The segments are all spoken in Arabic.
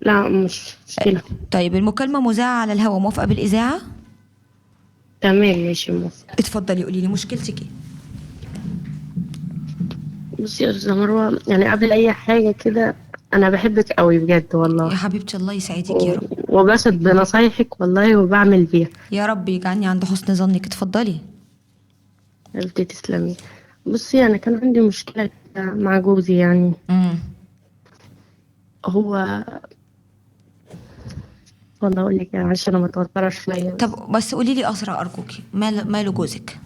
لا مش مشكلة. طيب المكالمة مذاعة على الهواء، موافقة بالإذاعة؟ تمام ماشي موافقة. اتفضلي قولي لي مشكلتك ايه. بصي يا أستاذة مروة، يعني قبل أي حاجة كده، أنا بحبك قوي بجد يا والله. حبيبتي الله يسعدك يا رب. وباخد بنصايحك والله وبعمل بيها. يا رب يجعلني عند حسن ظنك، اتفضلي. قلت تسلمي. بصي أنا كان عندي مشكلة كده مع جوزي يعني. امم هو والله أقول لك يعني عشان أنا متوترة شوية بس. طب بس قولي لي أسرع أرجوكي، ماله جوزك؟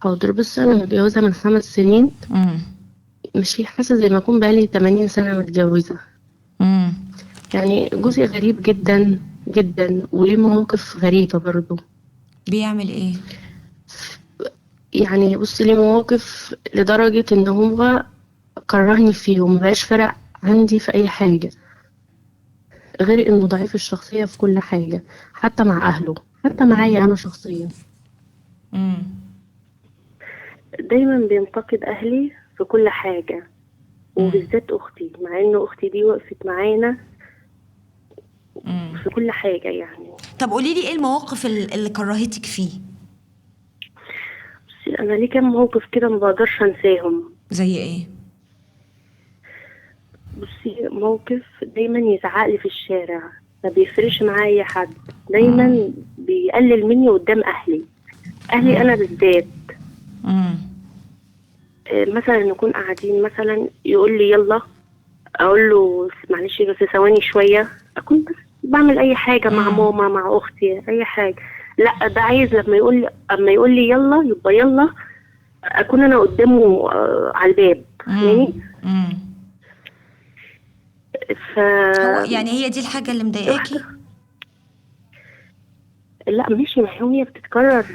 حاضر. بس أنا متجوزة من 5 سنين. امم مش حاسة زي ما أكون بقالي 80 سنة متجوزة. امم يعني جوزي غريب جدا جدا، وليه مواقف غريبة برضو. بيعمل ايه؟ يعني بصي ليه مواقف لدرجة إن هو كرهني فيه ومبقاش فارق عندي في أي حاجة، غير إنه ضعيف الشخصية في كل حاجة، حتى مع أهله، حتى معايا أنا شخصيا. امم دايما بينتقد أهلي في كل حاجة، امم وبالذات أختي، مع إن أختي دي وقفت معانا امم في كل حاجة يعني. طب قولي لي ايه المواقف اللي كرهتك فيه؟ بس أنا ليه كام موقف كده ما بقدرش أنساهم. زي ايه؟ بصي موقف دايما يزعقلي في الشارع، ما بيفرقش معايا أي حد، امم دايما بيقلل مني قدام أهلي، أهلي أنا بالذات. امم مثلا نكون قاعدين مثلا يقول لي يلا، اقول له معلش بس ثواني شويه، اكون بس بعمل اي حاجه مع امم ماما مع اختي اي حاجه. لا ده عايز لما يقول لي يلا يبقى يلا، اكون انا قدامه على الباب، امم فاهماني؟ امم ف هو يعني هي دي الحاجة اللي واحده. مضايقاكي؟ لا ماشي، ما هي بتتكرر.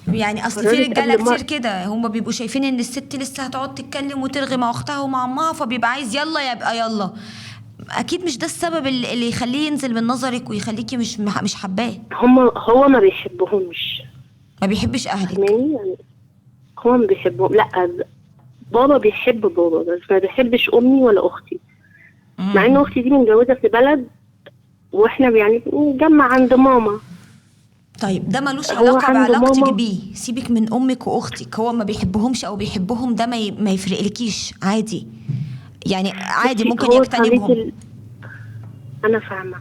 يعني اصل في اتكررت رجاله قبل كتير ما كده هم بيبقوا شايفين ان الست لسه هتقعد تتكلم وترغي مع اختها ومع امها، فبيبقى عايز يلا يبقى يلا. اكيد مش ده السبب اللي يخليه ينزل من نظرك ويخليكي مش حباه. هو ما بيحبهمش، ما بيحبش اهلك؟ فاهماني يعني. هو ما بيحبهم، لا. بابا بيحب بابا بس ما بيحبش امي ولا اختي، مع ان امم اختي دي متجوزه في بلد، واحنا يعني بنتجمع عند ماما. طيب ده ملوش هو علاقة عنده بعلاقتك ماما. بيه، سيبك من امك واختك، هو ما بيحبهمش او بيحبهم ده ما يفرقلكيش عادي، يعني عادي بصي ممكن هو طريقة يجتنبهم. انا فاهمة.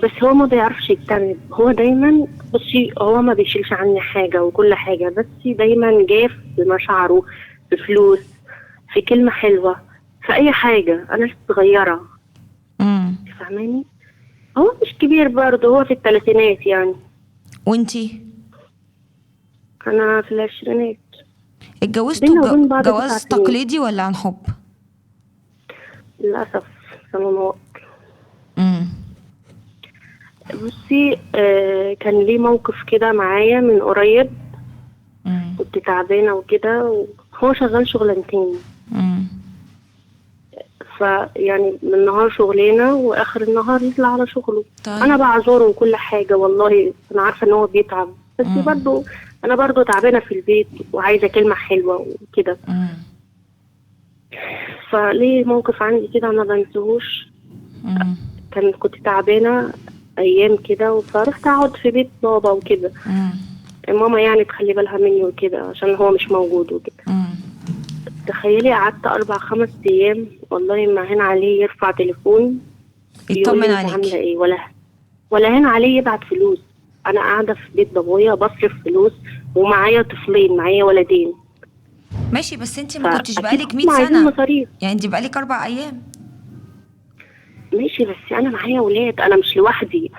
بس هو ما بيعرفش يجتنب، هو دايما بصي هو ما بيشيلش عني حاجة وكل حاجة، بس دايما جاف في مشاعره، في فلوس، في كلمة حلوة، في اي حاجة. انا لسه صغيرة، امم فاهماني. هو مش كبير برضه، هو في الثلاثينات يعني. وانتي انا في العشرينات. اتجوزتوا بينا وبين بعض تسع جواز سنين تقليدي ولا عن حب؟ للأسف. صالونات. امم بصي كان ليه موقف كده معايا من قريب. امم كنت تعبانة وكده، وهو شغال شغلانتين، امم فيعني من النهار شغلانة وآخر النهار يطلع على شغله. أنا طيب. بعذره وكل حاجة والله، أنا عارفة إن هو بيتعب، بس امم برضه أنا برضه تعبانة في البيت وعايزة كلمة حلوة وكده. امم فليه موقف عندي كده ما بنساهوش. امم كنت تعبانة أيام كده، فرحت أقعد في بيت بابا وكده. امم ماما يعني تخلي بالها مني وكده عشان هو مش موجود وكده. امم تخيلي قعدت 4 5 أيام والله ما هين عليه يرفع تليفون يقول يطمن لي انت عامله عليكي. ايه، ولا هين عليه يبعت فلوس. انا قاعده في بيت بابايا بصرف فلوس، ومعايا طفلين، معايا ولدين، ماشي بس انت ما كنتش فاكيد بقالك 100 هم عايزين سنة، مصاريف. يعني انت بقالك 4 ايام. ماشي بس انا معايا ولاد، انا مش لوحدي، انت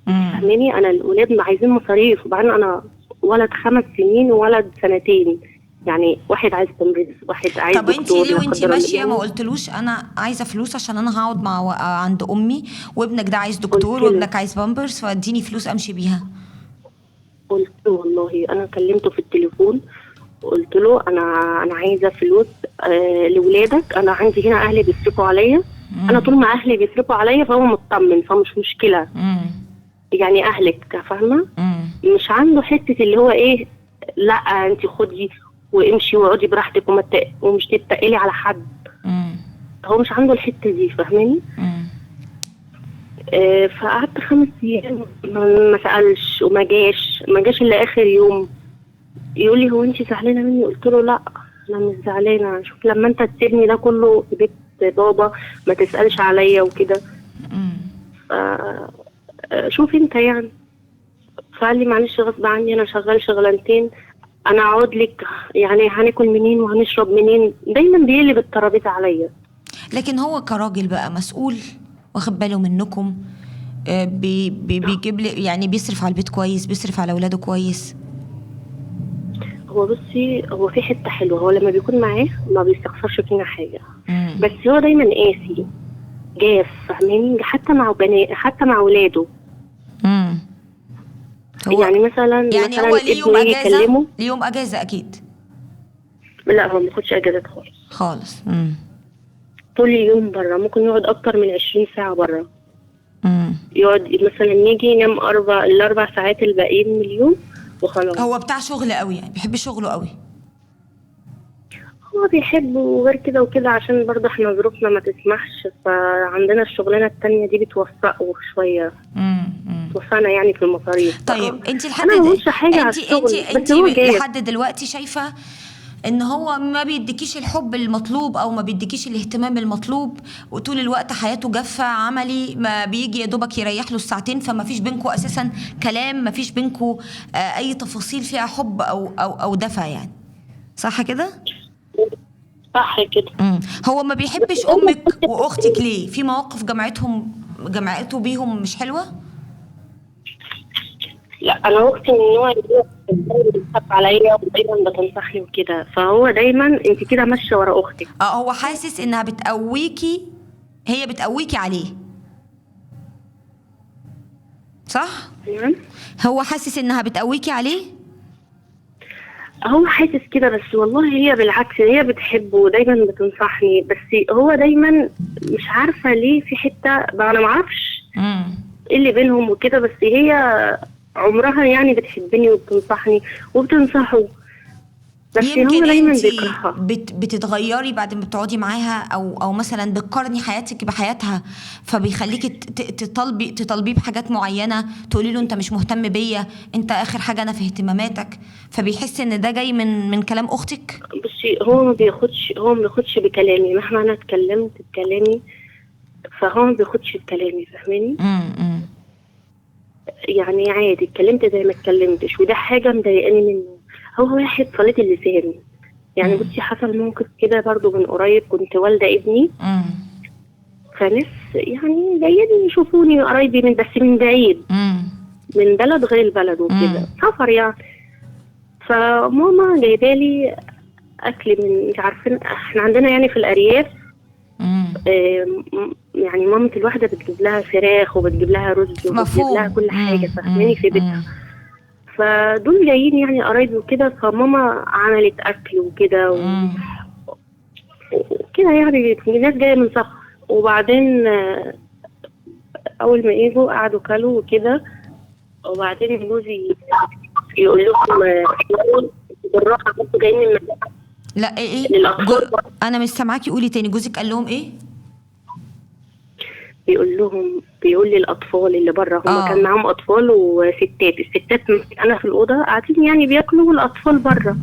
امم فاهماني. انا الولاد عايزين مصاريف، وبعدين انا ولد 5 سنين وولد سنتين، يعني واحد عايز تمريض، واحد عايز طب انت دكتور ليه لا وانت قدر الله ماشية ما يعني. قلتلوش انا عايزة فلوس عشان انا هقعد عند امي، وابنك ده عايز قلت دكتور، له وابنك عايز بامبرز، فاديني فلوس امشي بيها. قلت له والله انا كلمته في التليفون، قلت له انا عايزه فلوس لولادك، انا عندي هنا اهلي بيصرفوا عليا. انا امم طول ما اهلي بيصرفوا عليا فهو مطمن، فمش مشكله. امم يعني اهلك فاهمه، امم مش عنده حته اللي هو ايه، لا انت خدي وامشي واقعدي براحتك ومش تتقلي على حد. امم هو مش عنده الحته دي، فاهماني. امم فقعدت 5 ايام ما سالش وما جاش الا اخر يوم. يقول لي هو انت زعلانه مني؟ قلت له لا انا مش زعلانه، شوف لما انت تسيبني ده كله في بيت بابا ما تسالش عليا وكده. شوف انت يعني. فقال لي معلش غصب عني، انا شغال شغلانتين، انا اقعد لك يعني هناكل منين وهنشرب منين؟ دايما بيقلب الترابيزه عليا. لكن هو كراجل بقى مسؤول، واخد باله منكم، بيجيب لي يعني، بيصرف على البيت كويس، بيصرف على اولاده كويس. هو بصي، هو في حته حلوه، هو لما بيكون معاه ما بيستخسرش فينا حاجه. بس هو دايما قاسي جاف، فاهماني؟ حتى مع بنات، حتى مع ولاده. هو يعني مثلا هو ليه يوم ابني اجازه؟ يكلمه. ليه يوم اجازه اكيد؟ لا هو ما بياخدش اجازات خالص. طول اليوم بره، ممكن يقعد اكتر من 20 ساعه بره. يقعد مثلا يجي ينام الاربع ساعات الباقيين من اليوم وخلاص. هو بتاع شغل قوي يعني، بيحب شغله قوي. هو بيحبه وغير كده وكده، عشان برضه احنا ظروفنا ما تسمحش، فعندنا الشغلانه التانية دي بتوفقه شويه. توفقنا يعني في المصاريف. طيب انت انا ما بقولش حاجه على الشغل، بس هو لحد دلوقتي شايفه ان هو ما بيديكيش الحب المطلوب، او ما بيديكيش الاهتمام المطلوب، وطول الوقت حياته جافه عملي، ما بيجي يا دوبك يريح له الساعتين، فما فيش بينكم اساسا كلام، ما فيش بينكم اي تفاصيل فيها حب او دفى يعني، صح كده؟ صح كده. هو ما بيحبش امك واختك ليه؟ في مواقف جمعته بيهم مش حلوه؟ لا انا اختي من النوع اللي بتخاف عليا ودايما بتنصحني وكده، فهو دايما انت كده ماشيه ورا اختك. هو حاسس انها بتقويكي، هي بتقويكي عليه، صح؟ هو حاسس انها بتقويكي عليه. هو حاسس كده، بس والله هي بالعكس، هي بتحبه ودايما بتنصحني، بس هو دايما مش عارفه ليه في حته بقى، انا معرفش ايه اللي بينهم وكده، بس هي عمرها يعني بتحبني وبتنصحني وبتنصحه، بس يمكن هو دايما انت بيكرهها. بتتغيري بعد ما بتقعدي معاها، او مثلا بتقارني حياتك بحياتها، فبيخليكي تطالبيه بحاجات معينه، تقولي له انت مش مهتم بيا، انت اخر حاجه انا في اهتماماتك، فبيحس ان ده جاي من كلام اختك. بصي هو ما بياخدش بكلامي، مهما انا اتكلمت بكلامي فهو ما بياخدش بكلامي، فاهماني؟ يعني عادي اتكلمت زي ما اتكلمتش، وده حاجه مضايقاني منه. هو واحد صليت اللسان يعني. بصي حصل موقف كده برضو من قريب، كنت والده ابني، فناس يعني جايين يشوفوني قرايبي من بعيد، من بلد غير البلد وكده، سفر يعني. فماما جايبالي اكل من، مش عارفين احنا عندنا يعني في الارياف يعني مامة الواحدة بتجيب لها فراخ وبتجيب لها رز وبتجيب لها كل حاجة، فاهماني؟ في بيتها. فدول جايين يعني قرايبي وكده، فماما عملت اكل وكده وكده يعني، الناس جاية من سفر. وبعدين اول ما يجوا قعدوا كلوا وكده، وبعدين جوزي يقول لهم بالراحة انتوا جايين من المدينة. لا ايه انا مش سامعاكي، قولي تاني. جوزك قال لهم ايه؟ بيقول لي الاطفال اللي بره، هم كان معاهم اطفال وستات، الستات انا في الاوضه قاعدين يعني بياكلوا، والاطفال بره.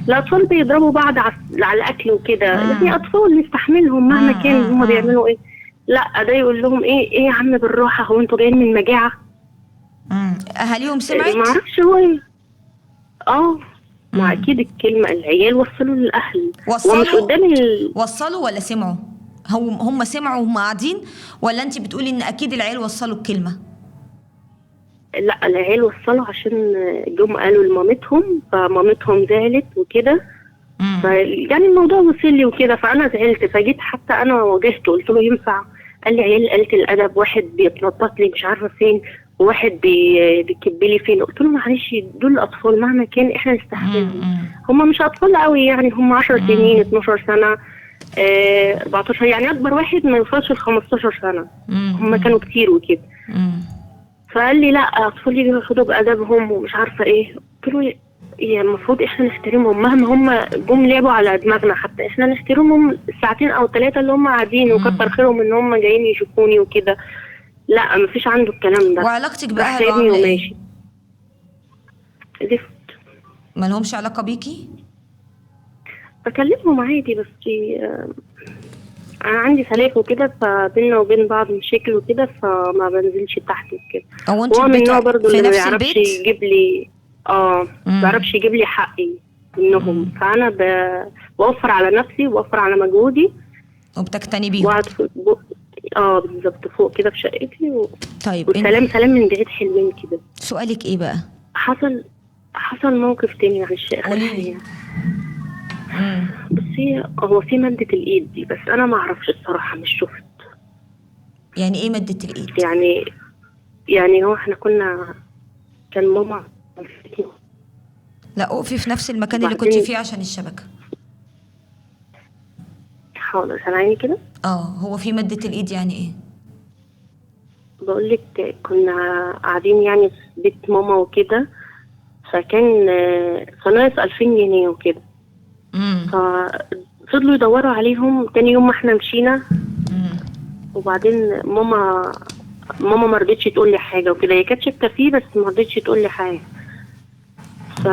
الاطفال بيضربوا بعض على الاكل وكده، يعني اطفال نستحملهم مهما كان هم بيعملوا ايه. لا ده يقول لهم ايه يا عم بالراحه، هو انتوا جايين من مجاعه؟ اهاليهم سمعت؟ ما اعرفش هو ايه. ما اكيد الكلمه العيال وصلوا للاهل، ومش قدام وصلوا ولا سمعوا؟ هم سمعوا وهم قاعدين، ولا انت بتقولي ان اكيد العيال وصلوا الكلمه؟ لا العيال وصلوا، عشان جم قالوا لمامتهم، فمامتهم زعلت وكده، يعني الموضوع وصل لي وكده، فانا زعلت، فجيت حتى انا واجهته قلت له ينفع؟ قال لي عيال قلة الادب، واحد بيتنطط لي مش عارفه فين، وواحد بيكب لي فين. قلت له معلش دول اطفال مهما كان احنا نستحملهم، هم مش اطفال قوي يعني، هم 10 سنين 12 سنه 14 يعني، اكبر واحد ما يوصلش ل 15 سنه. هم كانوا كتير وكده. فقال لي لا اطفالي بياخدوا بادبهم ومش عارفه ايه. قلت له يعني المفروض احنا نحترمهم مهما هم جم لعبوا على دماغنا، حتى احنا نحترمهم الساعتين او 3 اللي هم قاعدين، وكتر خيرهم ان هم جايين يشوفوني وكده. لا مفيش عنده الكلام ده. وعلاقتك راح باهله سايبني عامله ايه؟ وماشي. زفت. ما لهمش علاقه بيكي؟ بكلمهم عادي بس انا عندي سلاك وكده، فبيننا وبين بعض مشاكل وكده، فما بنزلش تحت وكده. هو انت هو من البيت النوع برضو في اللي ما نفس بيعرفش البيت؟ يجيب لي. ما بيعرفش يجيب لي حقي منهم، فانا بوفر على نفسي وبوفر على مجهودي وبتقتني بيهم. وقعد بالظبط فوق كده في شقتي طيب والسلام سلام من بعيد حلوين كده. سؤالك ايه بقى؟ حصل موقف تاني معلش اخر قوليلي. حاجه. بصي هو في مادة الإيد دي، بس أنا ما أعرفش الصراحة، مش شفت. يعني ايه مادة الايد؟ يعني هو احنا كان ماما. لا اقفي في نفس المكان اللي وبعدين- كنت فيه عشان الشبكة. حاضر سامعيني كده. هو في مادة الايد يعني ايه؟ بقولك كنا قاعدين يعني في بيت ماما وكده، فكان فناقص 2000 جنيه وكده. ففضلوا يدوروا عليهم تاني يوم ما احنا مشينا. وبعدين ماما ما رضتش تقول لي حاجه وكده، هي كانت شاكه فيه بس ما رضتش تقول لي حاجه. ف...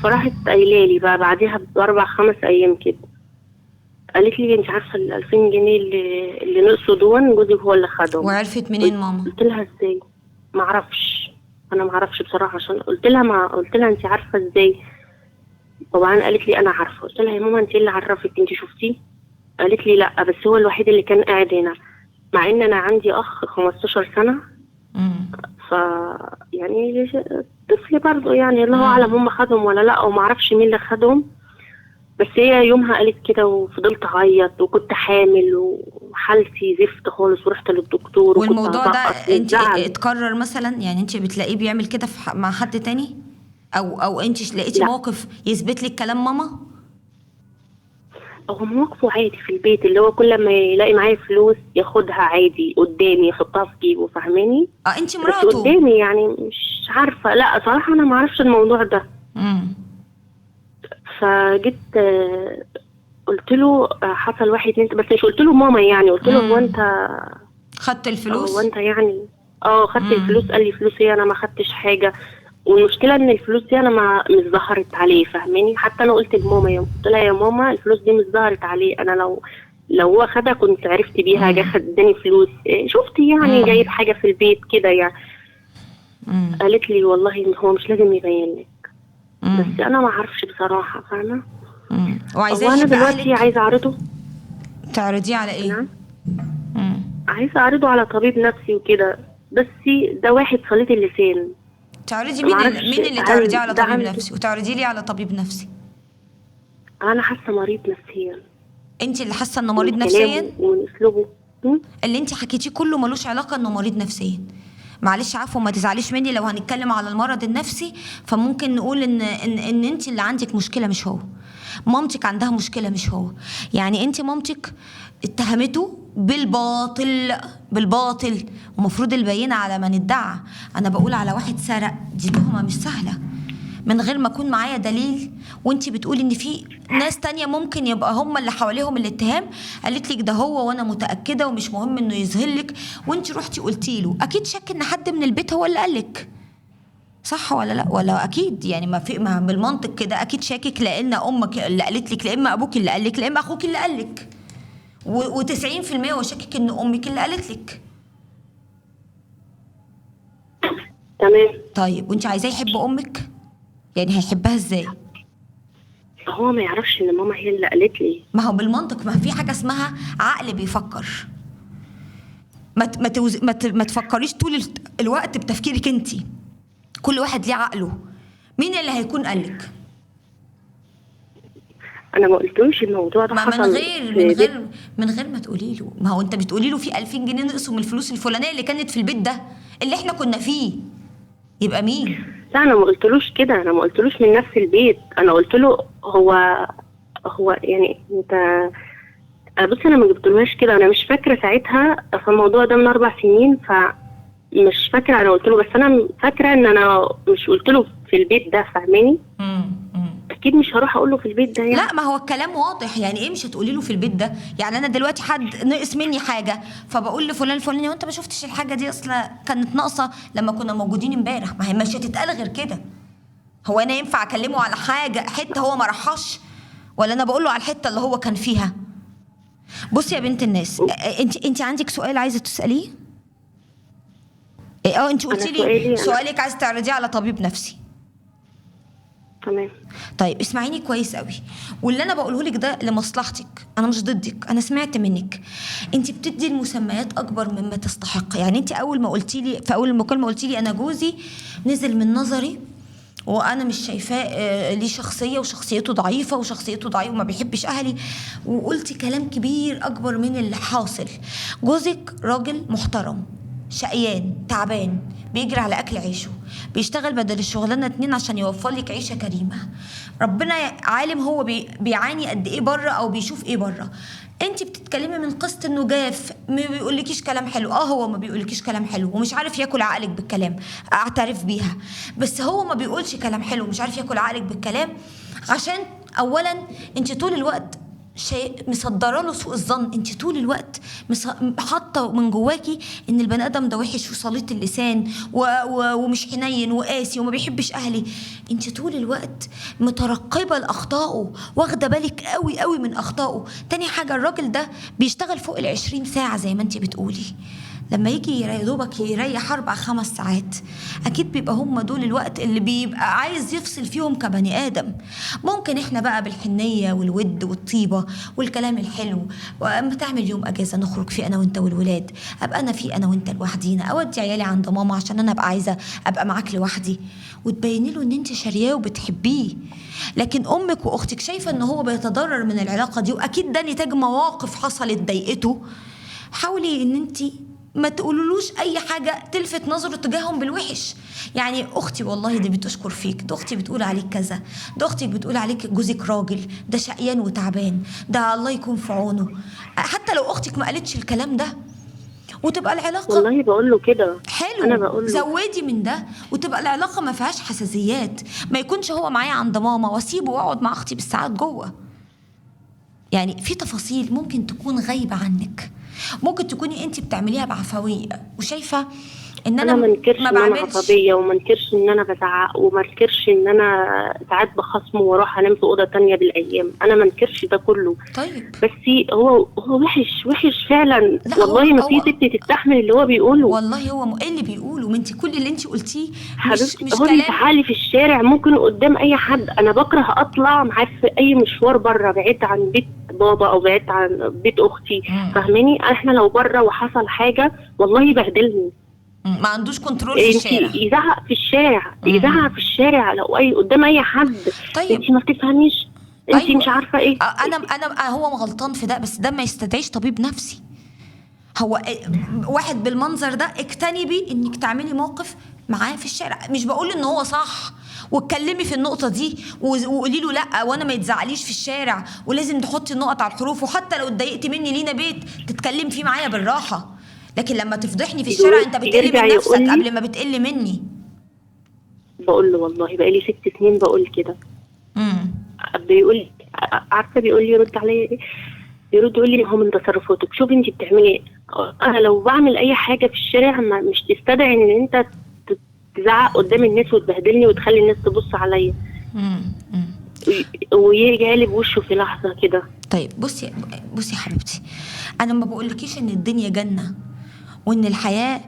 فراحت قايله لي بقى بعدها ب4-5 ايام كده، قالت لي انت عارفه ال 2000 جنيه اللي نقصوا دول جوزك هو اللي خدهم. وعرفت منين ماما؟ قلت لها ازاي؟ ما اعرفش، انا ما اعرفش بصراحه، عشان قلت لها انت عارفه ازاي؟ طبعا قالت لي انا عارفه. قلت لها يا ماما انت اللي عرفك، انت شفتيه؟ قالت لي لا، بس هو الوحيد اللي كان قاعد هنا، مع ان انا عندي اخ 15 سنه. ف يعني طفل برضه، يعني الله اعلم هم خدهم ولا لا، وما اعرفش مين اللي خدهم. بس هي يومها قالت كده وفضلت اعيط، وكنت حامل وحالتي زفت خالص، ورحت للدكتور. والموضوع ده انت زعل. اتكرر مثلا؟ يعني انت بتلاقيه بيعمل كده مع حد تاني، او انت لقيتي لا. موقف يثبت لك كلام ماما؟ هو مواقفه عادي في البيت، اللي هو كل ما يلاقي معايا فلوس ياخدها عادي قدامي، يحطها في جيبه، فاهماني؟ انت بس مراته؟ قدامي يعني، مش عارفه، لا صراحه انا ما اعرفش الموضوع ده. فجيت قلت له حصل 1 2 بس مش قلت له ماما، يعني قلت له هو انت خدت الفلوس؟ هو انت يعني خدت الفلوس؟ قال لي فلوس ايه، انا ما خدتش حاجه. والمشكله ان الفلوس دي انا ما مش ظهرت عليه، فاهماني؟ حتى انا قلت لماما، قلت لها يا ماما الفلوس دي مش ظهرت عليه، انا لو هو خدها كنت عرفت بيها، جه اداني فلوس، شفتي يعني جايب حاجه في البيت كده يعني. قالت لي والله هو مش لازم يبين لك، بس انا ما اعرفش بصراحه، فاهمه؟ وعايزاه وانا يحب دلوقتي اهلك؟ عايزه اعرضه. تعرضيه على ايه؟ نعم. عايزه اعرضه على طبيب نفسي وكده، بس ده واحد صليت اللسان. تعرضي معرفش مين اللي هل تعرضيه على ده طبيب عنده. نفسي؟ وتعرضي لي على طبيب نفسي؟ انا حاسه مريض نفسيا انت اللي حاسه انه من مريض كلامه نفسيا؟ ومن اسلوبه. اللي انت حكيتيه كله ملوش علاقه انه مريض نفسيا. معلش عفوا ما تزعليش مني، لو هنتكلم على المرض النفسي فممكن نقول ان انت اللي عندك مشكله مش هو. مامتك عندها مشكله مش هو. يعني انت مامتك اتهمته بالباطل ومفروض البينه على من ادعى. انا بقول على واحد سرق، دي تهمه مش سهله من غير ما اكون معايا دليل. وانت بتقولي ان في ناس تانية ممكن يبقى هم اللي حواليهم الاتهام. قالت لك ده هو وانا متاكده ومش مهم انه يظهر لك، وانت رحتي قلتي له. اكيد شك ان حد من البيت هو اللي قالك، صح ولا لا؟ ولا اكيد يعني ما بالمنطق كده اكيد شاكك، لان امك اللي قالت لك، لا اما ابوك اللي قال لك، لا اما اخوك اللي قال لك، و90% هو شاكك ان امك اللي قالت لك. تمام. طيب وانت عايزاه يحب امك؟ يعني هيحبها ازاي؟ هو ما يعرفش ان ماما هي اللي قالت لي. ما هو بالمنطق، ما في حاجه اسمها عقل بيفكر. ما تفكريش طول الوقت بتفكيرك انت. كل واحد ليه عقله. مين اللي هيكون قالك؟ انا ما قلتلوش الموضوع ده ما حصل من غير ما تقولي له. ما هو انت بتقولي له في 2000 جنيه نقصوا من الفلوس الفلانيه اللي كانت في البيت ده اللي احنا كنا فيه. يبقى مين؟ لا انا ما قلتلوش كده، انا ما قلتلوش من نفس البيت. انا قلت له هو يعني انت بص، انا ما جبتلوهاش كده، انا مش فاكره ساعتها في الموضوع ده من 4 سنين، فمش فاكره انا قلت له، بس انا فاكره ان انا مش قلت له في البيت ده، فاهماني؟ اكيد مش هروح اقول له في البيت ده يعني. لا، ما هو الكلام واضح. يعني ايه مش هتقولي له في البيت ده؟ يعني انا دلوقتي حد نقص مني حاجه فبقول لفلان الفلاني وانت ما شفتش الحاجه دي اصلا كانت ناقصه لما كنا موجودين امبارح. ما هي مش هتتقال غير كده. هو انا ينفع اكلمه على حاجه حته هو ما راحش، ولا انا بقول له على الحته اللي هو كان فيها؟ بصي يا بنت الناس، انت عندك سؤال عايزه تساليه؟ انت انا قلتي لي سؤالي سؤالك عايزه تعرضيه على طبيب نفسي. تمام. طيب اسمعيني كويس قوي، واللي انا بقوله لك ده لمصلحتك، انا مش ضدك، انا سمعت منك. انت بتدي المسميات اكبر مما تستحق. يعني انت اول ما قلتي لي في اول المكالمه قلتي لي انا جوزي نزل من نظري وانا مش شايفاه ليه شخصيه وشخصيته ضعيفه وشخصيته ضعيفه وما بيحبش اهلي، وقلتي كلام كبير اكبر من اللي حاصل. جوزك راجل محترم، شقيان تعبان، بيجري على اكل عيشه، بيشتغل بدل الشغلانه 2 عشان يوفر لك عيشه كريمه. ربنا عالم هو بيعاني قد ايه بره او بيشوف ايه بره. انت بتتكلمي من قصه انه جاف، ما بيقولكيش كلام حلو. هو ما بيقولكيش كلام حلو ومش عارف ياكل عقلك بالكلام، اعترف بيها. بس هو ما بيقولش كلام حلو ومش عارف ياكل عقلك بالكلام عشان اولا انت طول الوقت شيء مصدره له سوء الظن. انت طول الوقت حاطه من جواكي ان البني ادم ده وحش وسليط اللسان ومش حنين وقاسي وما بيحبش اهلي. انت طول الوقت مترقبه لاخطائه، واخده بالك قوي قوي من اخطائه. تاني حاجه، الراجل ده بيشتغل فوق ال20 ساعه زي ما انت بتقولي. لما يجي يا دوبك يريح 4-5 ساعات، اكيد بيبقى هم دول الوقت اللي بيبقى عايز يفصل فيهم كبني ادم. ممكن احنا بقى بالحنيه والود والطيبه والكلام الحلو، واما تعمل يوم اجازه نخرج فيه انا وانت والولاد، ابقى انا فيه انا وانت لوحدينا، اودي عيالي عند ماما عشان انا ابقى عايزه ابقى معاك لوحدي، وتبيني له ان انت شارياه وبتحبيه. لكن امك واختك شايفه ان هو بيتضرر من العلاقه دي، واكيد ده نتاج مواقف حصلت ضايقته. حاولي ان انت ما تقولولوش اي حاجه تلفت نظره تجاههم بالوحش. يعني اختي والله دي بتشكر فيك، ده اختي بتقول عليك كذا، ده اختي بتقول عليك جوزك راجل، ده شقيان وتعبان، ده الله يكون في عونه. حتى لو اختك ما قالتش الكلام ده وتبقى العلاقه والله بقول له كده. انا حلو، بقول له زودي من ده وتبقى العلاقه ما فيهاش حساسيات. ما يكونش هو معايا عند ماما واسيبه واقعد مع اختي بالساعات جوه. يعني في تفاصيل ممكن تكون غايبه عنك، ممكن تكوني انت بتعمليها بعفويه وشايفه ان انا ما انكرش ما ان انا بعملش. عصبيه، وما انكرش ان انا بزعق، وما انكرش ان انا ساعات بخصمه واروح انام في اوضه تانية بالايام. انا ما انكرش ده كله. طيب بس هو وحش وحش فعلا. لا، والله ما في هو ست تستحمل اللي هو بيقوله. والله هو ايه اللي بيقوله؟ ما انت كل اللي انت قلتيه حبيبتي مش هو كلام. بيزعق لي في الشارع، ممكن قدام اي حد. انا بكره اطلع معاه في اي مشوار بره بعيد عن بيت بابا او بعيد عن بيت اختي. فاهماني؟ احنا لو بره وحصل حاجه والله يبهدلني. ما عندوش كنترول في انت الشارع. يزعق في الشارع، يزعق في الشارع لو اي قدام اي حد. طيب انت ما بتفهميش، انت ايوه، مش عارفه ايه. انا هو غلطان في ده، بس ده ما يستدعيش طبيب نفسي. هو واحد بالمنظر ده اجتنبي انك تعملي موقف معاه في الشارع. مش بقول ان هو صح، واتكلمي في النقطه دي وقولي له لا وانا ما يتزعليش في الشارع، ولازم تحطي النقط على الحروف، وحتى لو اتضايقتي مني لينا بيت تتكلم فيه معايا بالراحه. لكن لما تفضحني في الشارع انت بتقل يرجع من نفسك يقول لي، قبل ما بتقل مني. بقول له والله بقالي 6 سنين بقول كده. امم بيقول لي، عارفه بيقول لي يرد عليا ايه؟ يرد يقول لي ما هو من تصرفاتك، شوفي انت بتعملي ايه. انا لو بعمل اي حاجه في الشارع مش تستدعي ان انت تزعق قدام الناس وتبهدلني وتخلي الناس تبص عليا. ويجي قالب وشه في لحظه كده. طيب بصي يا حبيبتي، انا ما بقولكيش ان الدنيا جنه وان الحياه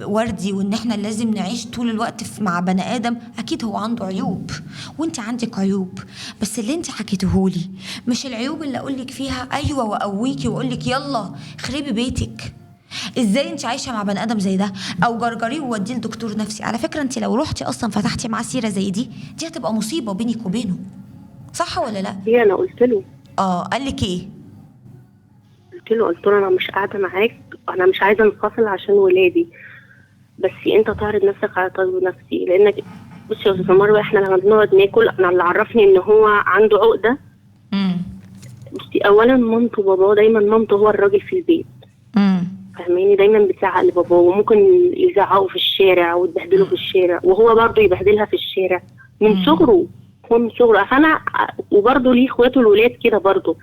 وردي وان احنا لازم نعيش طول الوقت مع بني ادم. اكيد هو عنده عيوب وانت عندك عيوب، بس اللي انت حكيتهولي مش العيوب اللي اقولك فيها ايوه واقويكي واقولك يلا خربي بيتك. ازاي انت عايشه مع بني ادم زي ده؟ او جرجريه ووديه لدكتور نفسي. على فكره انت لو رحتي اصلا فتحتي معاه سيره زي دي هتبقى مصيبه بينك وبينه، صح ولا لا؟ هي انا قلت له. قال لك ايه؟ قلت له انا مش قاعده معاك، انا مش عايزه انفصل عشان ولادي، بس انت تعرض نفسك على طلب نفسي. لانك بصي يا استاذه مروه، احنا لما بنقعد ناكل انا اللي عرفني ان هو عنده عقده. بصي اولا مامته وباباه، دايما مامته هو الراجل في البيت. فاهماني؟ دايما بتزعق لباباه، وممكن يزعقوا في الشارع وتبهدله في الشارع، وهو برضه يبهدلها في الشارع من صغره. هو من صغره. فانا وبرضه ليه اخواته الولاد كده برضه،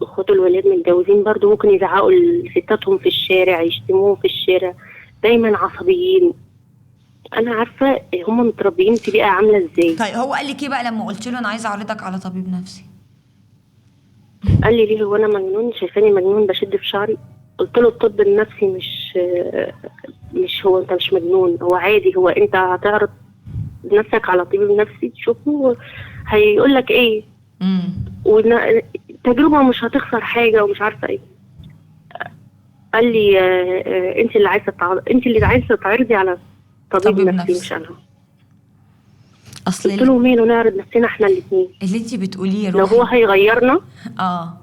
اخواته الولاد متجوزين برضه ممكن يزعقوا لستاتهم في الشارع، يشتموهم في الشارع، دايما عصبيين. انا عارفه هم متربيين في بيئه عامله ازاي. طيب هو قال لك ايه بقى لما قلت له انا عايزه اعرضك على طبيب نفسي؟ قال لي ليه، هو انا مجنون؟ شايفاني مجنون بشد في شعري؟ قلت له الطب النفسي مش هو انت مش مجنون، هو عادي، هو انت هتعرض نفسك على طبيب نفسي تشوفه هيقول لك ايه، والتجربه مش هتخسر حاجه ومش عارفه ايه. قال لي انت اللي عايزه تعرضي على طبيب نفسي مش انا. اصل قلت له ماله، نعرض نفسنا احنا الاثنين. اللي انت بتقوليه يا لو روحي هو هيغيرنا، اه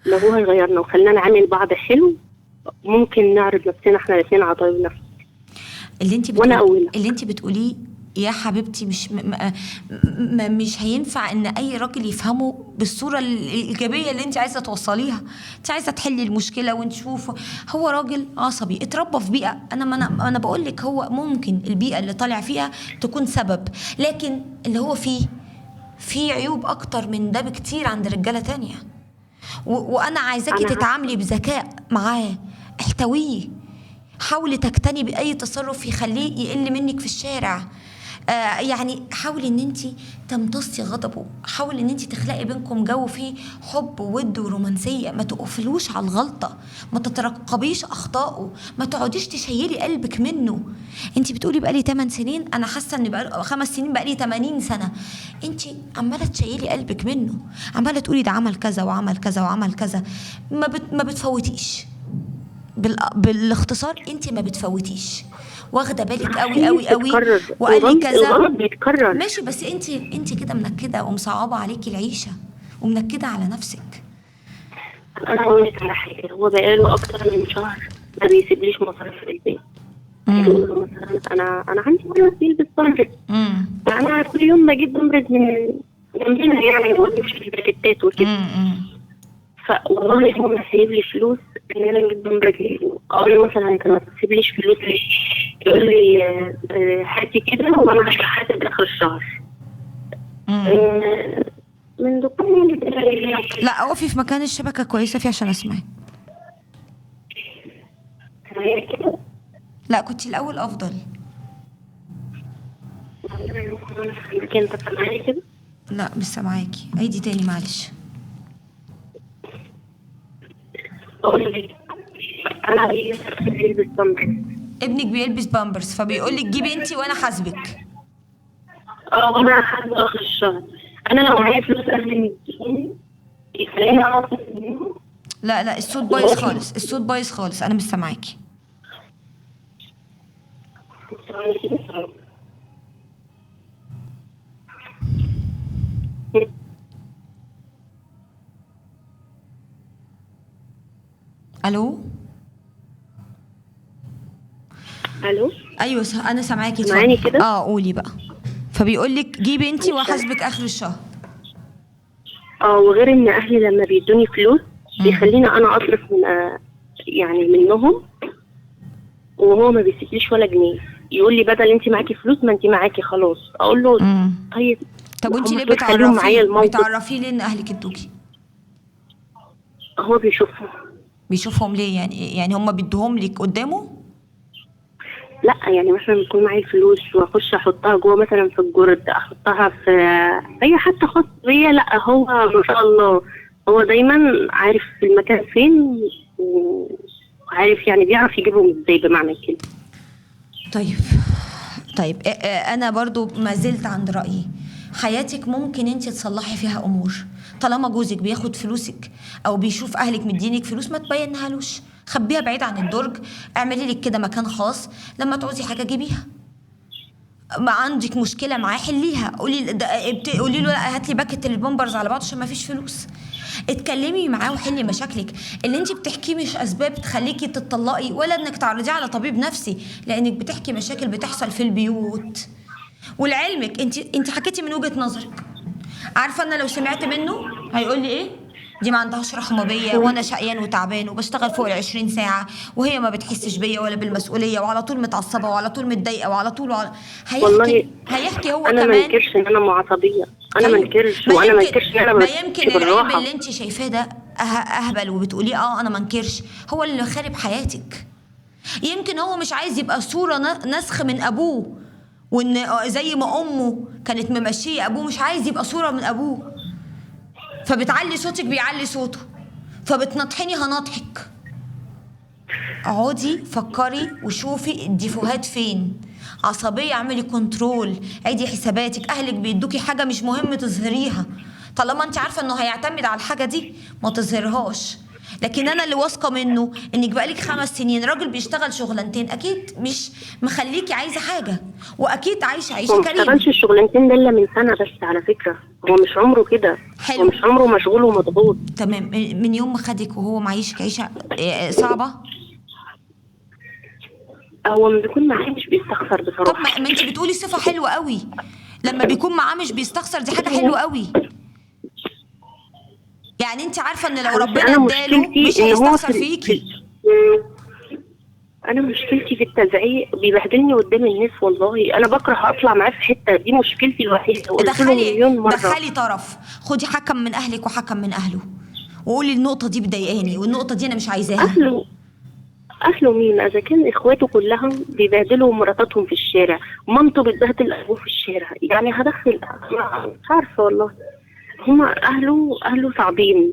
لو هو هيغيرنا وخلينا نعمل بعض حلو، ممكن نعرض نفسنا احنا الاثنين على طبيب نفسي. اللي انت بتقوليه يا حبيبتي مش هينفع ان اي راجل يفهمه بالصوره الايجابيه اللي انت عايزه توصليها. انت عايزه تحلي المشكله ونشوف. هو راجل عصبي اتربى في بيئه، انا بقول لك هو ممكن البيئه اللي طالع فيها تكون سبب، لكن اللي هو فيه عيوب اكتر من ده بكتير عند رجاله تانية. وانا عايزاكي تتعاملي بذكاء معاه، احتويه، حاولي تقتني بأي تصرف يخليه يقل منك في الشارع. يعني حاولي ان انت تمتصي غضبه، حاولي ان انت تخلقي بينكم جو فيه حب وود ورومانسيه، ما تقفلوش على الغلطه، ما تترقبيش اخطائه، ما تقعديش تشيلي قلبك منه. انت بتقولي بقالي 8 سنين، انا حاسه ان بقالي 5 سنين، بقالي 80 سنه انت عماله تشيلي قلبك منه، عماله تقولي ده عمل كذا وعمل كذا وعمل كذا. ما بتفوتيش. بالاختصار انت ما بتفوتيش، واخده بالك قوي قوي قوي. وقال لي كذا بيتكرر ماشي، بس انت كده منكده ومصعبه عليكي العيشه ومنكده على نفسك. انا هقول لك على حاجه، هو بقاله اكتر من شهر ما بيسيبليش مصاريف البيت. يقول له مثلا انا عندي ولد بيلبس بامبرز، انا كل يوم بجيب بامبرز من جنبنا يعني، وبمشي في الباكيتات وكده. فوالله هو ما سايب لي فلوس ان انا اجيب بامبرز. اقول له مثلا انت ما تسيبليش فلوس ليه؟ يقول لي هاتي كده وانا مش هحاسب اخر الشهر. من دكان. لا اقفي في مكان الشبكه كويسه فيه عشان اسمعك. لا كنت الاول افضل. انت سامعاني كده؟ لا مش سامعاكي، عيدي تاني معلش. انا بيلبس بامبرز. ابنك بيلبس بامبرز فبيقول لك جيبي انت وانا حاسبك. وانا حاسبه اخر الشهر. انا لو معايا فلوس قبل يخليني اعرف. لا الصوت بايظ خالص، الصوت بايظ خالص، انا مش سامعاكي. الو ايوه انا سامعاكي. سامعاني كده؟ قولي بقى. فبيقول لك جيبي انت وحاسبك اخر الشهر. وغير ان اهلي لما بيدوني فلوس بيخليني انا اصرف من يعني منهم، وهو ما بيسيبليش ولا جنيه. يقول لي بدل انت معاكي فلوس ما انت معاكي خلاص. اقول له طب وانت ليه بتعرفيه ليه ان اهلك ادوكي؟ هو بيشوفهم ليه يعني هم بيدوهم لك قدامه؟ لا يعني مثلا بيكون معايا الفلوس واخش احطها جوه مثلا في الجرد، احطها في اي حتى خاص بيا. لا هو ما شاء الله هو دايما عارف المكان فين، وعارف يعني بيعرف يجيبهم ازاي بمعنى كده. طيب انا برضو ما زلت عند رأيي. حياتك ممكن انت تصلحي فيها امور. طالما جوزك بياخد فلوسك او بيشوف اهلك مدينك فلوس، ما تبينهالوش، خبيها بعيد عن الدرج، اعملي لك كده مكان خاص، لما تعوزي حاجه جيبيها. ما عندك مشكله معاه حليها، قولي له لا هات لي باكت البامبرز على بعض عشان ما فيش فلوس. اتكلمي معاه وحلي مشاكلك. اللي انت بتحكيه مش اسباب تخليكي تطلقي ولا انك تعرضيه على طبيب نفسي، لانك بتحكي مشاكل بتحصل في البيوت. ولعلمك انت حكيتي من وجهه نظرك. عارفه انا لو سمعت منه هيقول لي ايه؟ دي ما عندهاش رحمه بيا، وانا شقيان وتعبان وبشتغل فوق ال20 ساعه، وهي ما بتحسش بيا ولا بالمسؤوليه، وعلى طول متعصبه وعلى طول متضايقه وعلى طول والله هيحكي هو انا ما كمان. انكرش ان انا معصبيه، انا ما طيب انكرش، ما وانا ما يمكن انكرش ان انا ما بمشي يمكن العيب بالراحه. اللي انت شايفاه ده اهبل وبتقوليه انا ما انكرش، هو اللي خارب حياتك. يمكن هو مش عايز يبقى صورة نسخ من أبوه، وإن زي ما أمه كانت ممشية أبوه، مش عايز يبقى صورة من أبوه، فبتعلي صوتك بيعلي صوته، فبتنطحني هنضحك. اقعدي فكري وشوفي الديفوهات فين. عصبية، اعملي كنترول، عيدي حساباتك. أهلك بيدوكي حاجة مش مهم تظهريها، طالما انت عارفة انه هيعتمد على الحاجة دي ما تظهرهاش. لكن انا اللي واثقه منه انك بقالك 5 سنين راجل بيشتغل شغلانتين، اكيد مش مخليكي عايزه حاجه، واكيد عايشه هو ما كريمه. اشتغلش الشغلانتين ده الا من سنه بس على فكره، هو مش عمره كده، هو حلو، مش عمره مشغول ومضغوط. تمام. من يوم ما خدك وهو معيشك عيشه صعبه. هو لما بيكون معايا مش بيستخسر طب بصراحه. ما انت بتقولي صفه حلوه قوي، لما بيكون معاه مش بيستخسر، دي حاجه حلوه قوي. يعني انت عارفه ان لو بس ربنا انا اداله مشكلتي مش ان هو هيستخسر فيكي. انا مشكلتي في التزعيق، بيبهدلني قدام الناس، والله انا بكره اطلع معاه في حته، دي مشكلتي الوحيده، وقلت له مليون مره. دخلي طرف، خدي حكم من اهلك وحكم من اهله، وقولي النقطه دي مضايقاني والنقطه دي انا مش عايزاها. اهله مين؟ اذا كان اخواته كلهم بيبهدلوا مراتاتهم في الشارع، مامته بتبهدل ابوه في الشارع، يعني هدخل؟ مش عارفه والله. هما اهله صعبين،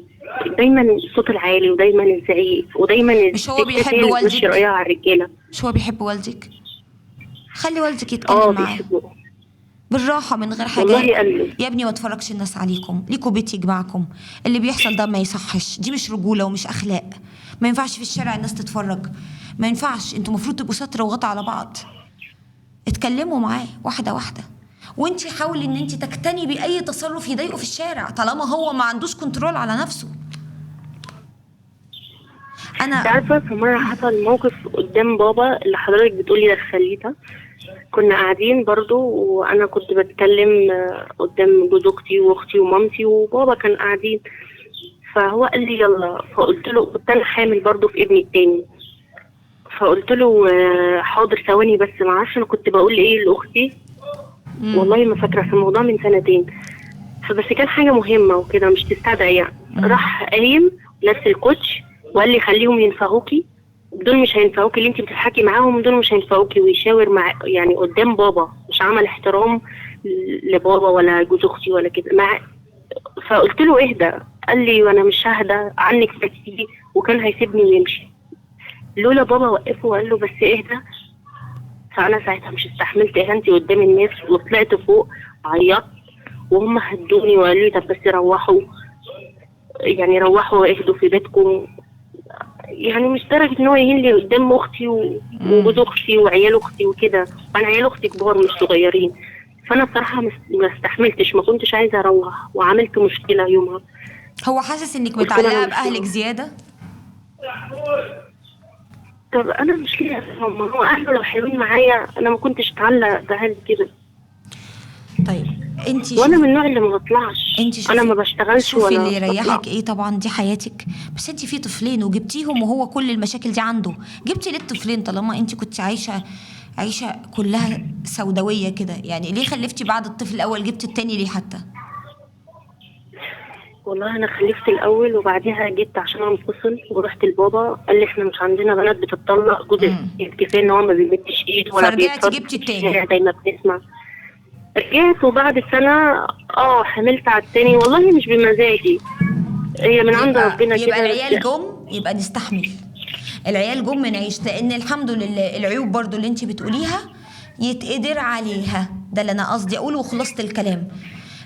دايما الصوت العالي ودايما الزعيق ودايما مش هو الستات بيحب هي اللي بتمشي والدك؟ رأيها على الرجاله. مش هو بيحب والدك؟ خلي والدك يتكلم معاه بيحبوا. بالراحه من غير والله حاجه. قال له يا ابني ما تفرجش الناس عليكم، ليكوا بيت يجمعكم، اللي بيحصل ده ما يصحش، دي مش رجوله ومش اخلاق، ما ينفعش في الشارع الناس تتفرج، ما ينفعش، انتوا المفروض تبقوا ستر وغطا على بعض. اتكلموا معاه واحده واحده، وانتي حاولي ان انتي تقتني باي تصرف يضايقه في الشارع طالما هو ما عندوش كنترول على نفسه. انت انا عارفه، في مره حصل موقف قدام بابا اللي حضرتك بتقولي دخليه ده. كنا قاعدين برضو وانا كنت بتكلم قدام جوز اختي واختي ومامتي، وبابا كان قاعدين، فهو قال لي يلا، فقلت له، كنت انا حامل برضو في ابني التاني، فقلت له حاضر ثواني بس، ما اعرفش انا كنت بقول ايه لاختي، والله ما فاكره، في الموضوع من 2 سنين، فبس كان حاجه مهمه وكده مش تستدعي يعني. راح قايم لابس الكوتش وقال لي خليهم ينفعوكي، دول مش هينفعوكي، اللي انت بتضحكي معاهم دول مش هينفعوكي، ويشاور مع يعني قدام بابا، مش عمل احترام لبابا ولا جوز اختي ولا كده مع. فقلت له اهدى، قال لي وانا مش ههدى عنك تكتيكي، وكان هيسيبني ويمشي، لولا بابا وقفه وقال له بس اهدى. فانا ساعتها مش استحملت اهانتي قدام الناس، وطلعت فوق عيطت، وهم هدوني وقالوا لي طب بس روحوا، يعني روحوا واهدوا في بيتكم، يعني مش درجة ان هو يهين لي قدام اختي وجوز اختي وعيال اختي وكده، وانا عيال اختي كبار مش صغيرين. فانا بصراحة ما استحملتش، ما كنتش عايزة اروح، وعملت مشكلة يومها. هو حاسس انك قلت له متعلقه أنا مش باهلك رايحة. زياده؟ طب انا مش ليه، ما هو اهله لو حلوين معايا انا ما كنتش اتعلق بأهلي كده. طيب انتي وانا من شوفي، النوع اللي ما بطلعش، انتي انا شوفي ما بشتغلش شوفي ولا اللي بطلع. يريحك ايه، طبعا دي حياتك، بس انتي في طفلين وجبتيهم وهو كل المشاكل دي عنده، جبتي ليه الطفلين طالما انتي كنت عايشه كلها سوداويه كده؟ يعني ليه خلفتي بعد الطفل الاول جبتي التاني ليه حتى؟ والله انا خلفت الاول وبعديها جيت عشان انفصل، ورحت لبابا قال لي احنا مش عندنا بنات بتطلق، جوز كفايه ان هو ما بيمدش ايده ولا فرجعتي بيتصرف جبتي في الشارع التاني. زي ما بنسمع. رجعت وبعد سنه حملت على التاني، والله مش بمزاجي، هي من عند ربنا يبقى كده العيال بس. جم، يبقى نستحمل، العيال جم نعيش، لان الحمد لله العيوب برضو اللي انت بتقوليها يتقدر عليها، ده اللي انا قصدي اقوله وخلاصه الكلام.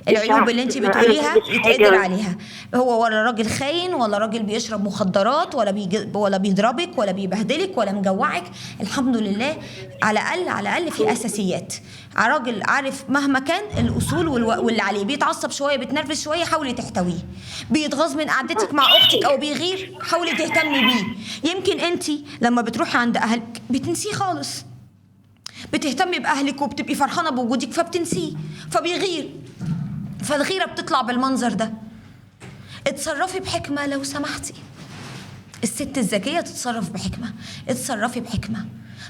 انت العيوب اللي عارفه انت انا بتقوليها بلبس يتقدر حاجه. عليها. هو ولا راجل خاين ولا راجل بيشرب مخدرات ولا بيضربك ولا بيبهدلك ولا مجوعك، الحمد لله. على الاقل على الاقل في اساسيات، راجل عارف مهما كان الاصول واللي عليه، بيتعصب شويه بيتنرفز شويه حاولي تحتويه، بيتغاظ من قعدتك مع اختك او بيغير حاولي تهتمي بيه. يمكن انت لما بتروحي عند اهلك بتنسيه خالص، بتهتمي باهلك وبتبقي فرحانه بوجودك فبتنسيه فبيغير، فالغيره بتطلع بالمنظر ده. اتصرفي بحكمة لو سمحتي. الست الذكية تتصرف بحكمة، اتصرفي بحكمة.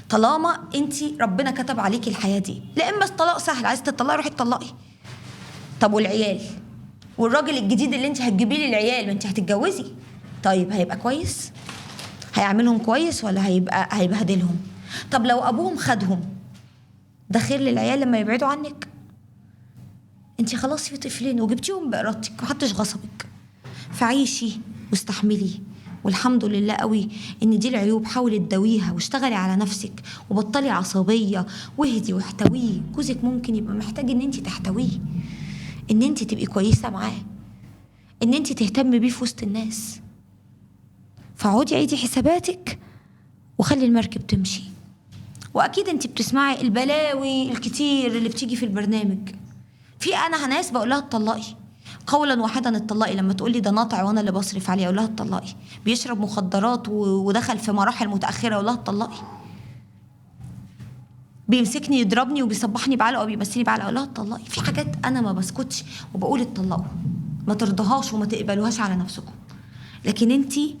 طالما انت ربنا كتب عليكي الحياة دي، لا اما الطلاق سهل، عايزة تطلقي روحي اتطلقي. طب والعيال والراجل الجديد اللي انت هتجيبيه لي العيال، ما انت هتتجوزي، طيب هيبقى كويس؟ هيعملهم كويس ولا هيبهدلهم؟ طب لو ابوهم خدهم، ده خير للعيال لما يبعدوا عنك؟ انت خلاص في طفلين وجبتيهم بارادتك ومحدش غصبك، فعيشي واستحملي. والحمد لله قوي ان دي العيوب، حاولي تداويها واشتغلي على نفسك وبطلي عصبيه واهدي واحتويه. جوزك ممكن يبقى محتاج ان انت تحتويه، ان انت تبقي كويسه معاه، ان انت تهتمي بيه في وسط الناس. فعودي عيدي حساباتك وخلي المركب تمشي. واكيد انت بتسمعي البلاوي الكتير اللي بتيجي في البرنامج. في انا ناس بقول لها اتطلقي قولا واحدا، اتطلقي. لما تقول لي ده ناطع وانا اللي بصرف عليه، اقول لها اتطلقي. بيشرب مخدرات ودخل في مراحل متاخره، اقول لها اتطلقي. بيمسكني يضربني وبيصبحني بعلقه وبيمسني بعلقه، اقول لها اتطلقي. في حاجات انا ما بسكتش وبقول اتطلقوا، ما ترضهاش وما تقبلوهاش على نفسكم. لكن انتي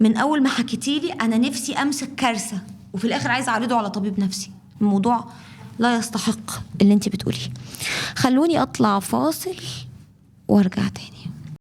من اول ما حكيتي لي انا نفسي امسك كارثه وفي الاخر عايزه اعرضه على طبيب نفسي. الموضوع لا يستحق اللي انتي بتقوليه. خلوني اطلع فاصل وارجع تاني.